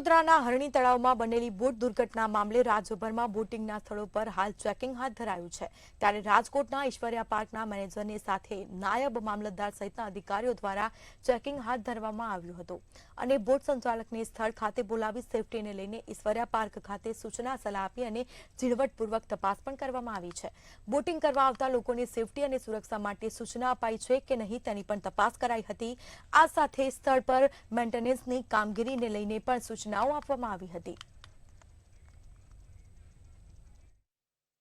વડોદરાના હરણી તળાવમાં બનેલી બોટ દુર્ઘટના મામલે રાજ્યભરમાં બોટિંગના સ્થળો પર હાલ ચેકિંગ હાથ ધરાયું છે। ત્યારે રાજકોટના ઈશ્વરિયા પાર્કના મેનેજરની સાથે નાયબ મામલતદાર સહિતના અધિકારીઓ દ્વારા ચેકિંગ હાથ ધરવામાં આવ્યું હતું અને બોટ સંચાલકને સ્થળ ખાતે બોલાવી સેફટીને લઈને ઈશ્વરિયા પાર્ક ખાતે સૂચના સલાહ આપી અને ઝીણવટપૂર્વક તપાસ પણ કરવામાં આવી છે। બોટિંગ કરવા આવતા લોકોને સેફટી અને સુરક્ષા માટે સૂચના અપાઈ છે કે નહીં તેની પણ તપાસ કરાઈ હતી। આ સાથે સ્થળ પર મેન્ટેનન્સની કામગીરીને લઈને પણ સૂચનાઓ આપવામાં આવી હતી।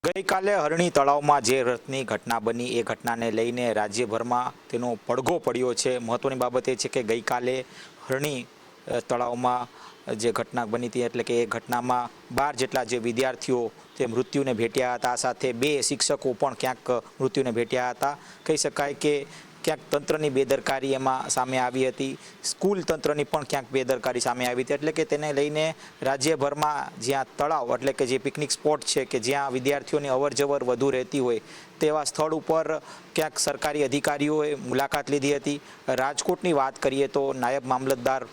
ગઈકાલે હરણી તળાવમાં જે રથની ઘટના બની એ ઘટનાને લઈને રાજ્યભરમાં તેનો પડઘો પડ્યો છે। મહત્વની બાબત એ છે કે ગઈકાલે હરણી તળાવમાં જે ઘટના બની હતી એટલે કે એ ઘટનામાં 12 જેટલા જે વિદ્યાર્થીઓ તે મૃત્યુને ભેટ્યા હતા। આ સાથે 2 શિક્ષકો પણ ક્યાંક મૃત્યુને ભેટ્યા હતા। કહી શકાય કે ક્યાંક તંત્રની બેદરકારી એમાં સામે આવી હતી। સ્કૂલ તંત્રની પણ ક્યાંક બેદરકારી સામે આવી હતી એટલે કે તેને લઈને રાજ્યભરમાં જ્યાં તળાવ એટલે કે જે પિકનિક સ્પોટ છે કે જ્યાં વિદ્યાર્થીઓની અવરજવર વધુ રહેતી હોય તેવા સ્થળ ઉપર ક્યાંક સરકારી અધિકારીઓએ મુલાકાત લીધી હતી। રાજકોટની વાત કરીએ તો નાયબ મામલતદાર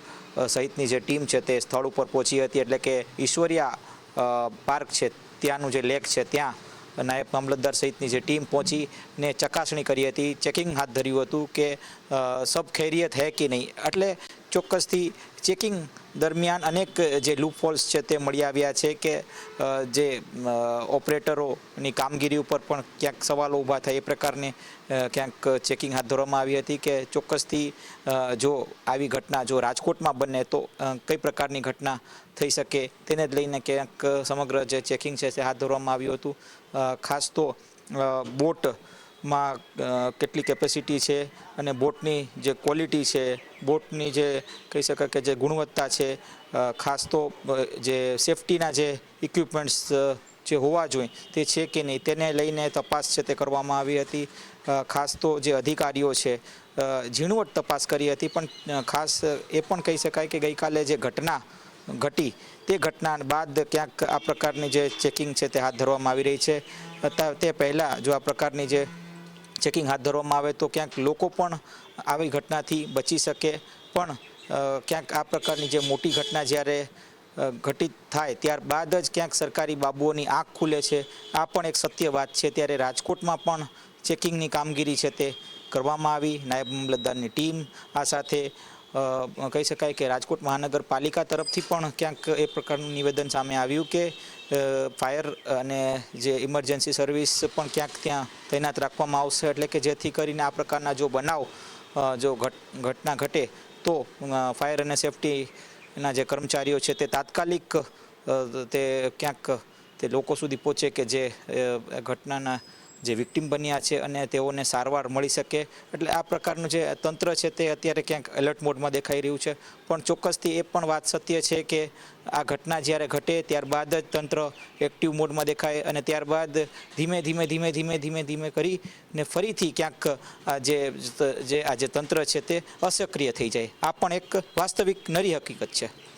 સહિતની જે ટીમ છે તે સ્થળ ઉપર પહોંચી હતી એટલે કે ઈશ્વરિયા પાર્ક છે ત્યાંનું જે લેક છે ત્યાં નાયબ મામલતદાર સહિતની જે ટીમ પહોંચીને ચકાસણી કરી હતી, ચેકિંગ હાથ ધર્યું હતું કે સબ ખૈરિયત હે કે નહીં। એટલે ચોક્કસથી ચેકિંગ દરમિયાન અનેક જે લૂપહોલ્સ છે તે મળી આવ્યા છે કે જે ઓપરેટરોની કામગીરી ઉપર પણ ક્યાંક સવાલો ઊભા થાય એ પ્રકારની ક્યાંક ચેકિંગ હાથ ધરવામાં આવી હતી કે ચોક્કસથી જો આવી ઘટના જો રાજકોટમાં બને તો કઈ પ્રકારની ઘટના થઈ શકે તેને જ લઈને ક્યાંક સમગ્ર જે ચેકિંગ છે તે હાથ ધરવામાં આવ્યું હતું। ખાસ તો બોટમાં કેટલી કેપેસિટી છે અને બોટની જે ક્વોલિટી છે, બોટની જે કહી શકાય કે જે ગુણવત્તા છે, ખાસ તો જે સેફટીના જે ઇક્વિપમેન્ટ્સ જે હોવા જોઈએ તે છે કે નહીં તેને લઈને તપાસ છે તે કરવામાં આવી હતી। ખાસ તો જે અધિકારીઓ છે ઝીણવટ તપાસ કરી હતી પણ ખાસ એ પણ કહી શકાય કે ગઈકાલે જે ઘટના ઘટી તે ઘટના બાદ ક્યાંક આ પ્રકારની જે ચેકિંગ છે તે હાથ ધરવામાં આવી રહી છે। તે પહેલાં જો આ પ્રકારની જે ચેકિંગ હાથ ધરવામાં આવે તો ક્યાંક લોકો પણ આવી ઘટનાથી બચી શકે પણ ક્યાંક આ પ્રકારની જે મોટી ઘટના જ્યારે ઘટિત થાય ત્યારબાદ જ ક્યાંક સરકારી બાબુઓની આંખ ખુલે છે આ પણ એક સત્ય વાત છે। ત્યારે રાજકોટમાં પણ ચેકિંગની કામગીરી છે તે કરવામાં આવી, નાયબ મામલતદારની ટીમ આ સાથે કહી શકાય કે રાજકોટ મહાનગરપાલિકા તરફથી પણ ક્યાંક એ પ્રકારનું નિવેદન સામે આવ્યું કે ફાયર અને જે ઇમરજન્સી સર્વિસ પણ ક્યાંક ત્યાં તૈનાત રાખવામાં આવશે એટલે કે જેથી કરીને આ પ્રકારના જો બનાવ જો ઘટના ઘટે તો ફાયર અને સેફટીના જે કર્મચારીઓ છે તે તાત્કાલિક તે ક્યાંક તે લોકો સુધી પહોંચે કે જે ઘટનાના જે વિક્ટિમ બન્યા છે અને તેઓને સારવાર મળી શકે। એટલે આ પ્રકારનું જે તંત્ર છે તે અત્યારે ક્યાંક એલર્ટ મોડમાં દેખાઈ રહ્યું છે પણ ચોક્કસથી એ પણ વાત સત્ય છે કે આ ઘટના જ્યારે ઘટે ત્યારબાદ જ તંત્ર એક્ટિવ મોડમાં દેખાય અને ત્યારબાદ ધીમે કરીને ફરીથી ક્યાંક જે આ જે તંત્ર છે તે અસક્રિય થઈ જાય। આ પણ એક વાસ્તવિક નરી હકીકત છે।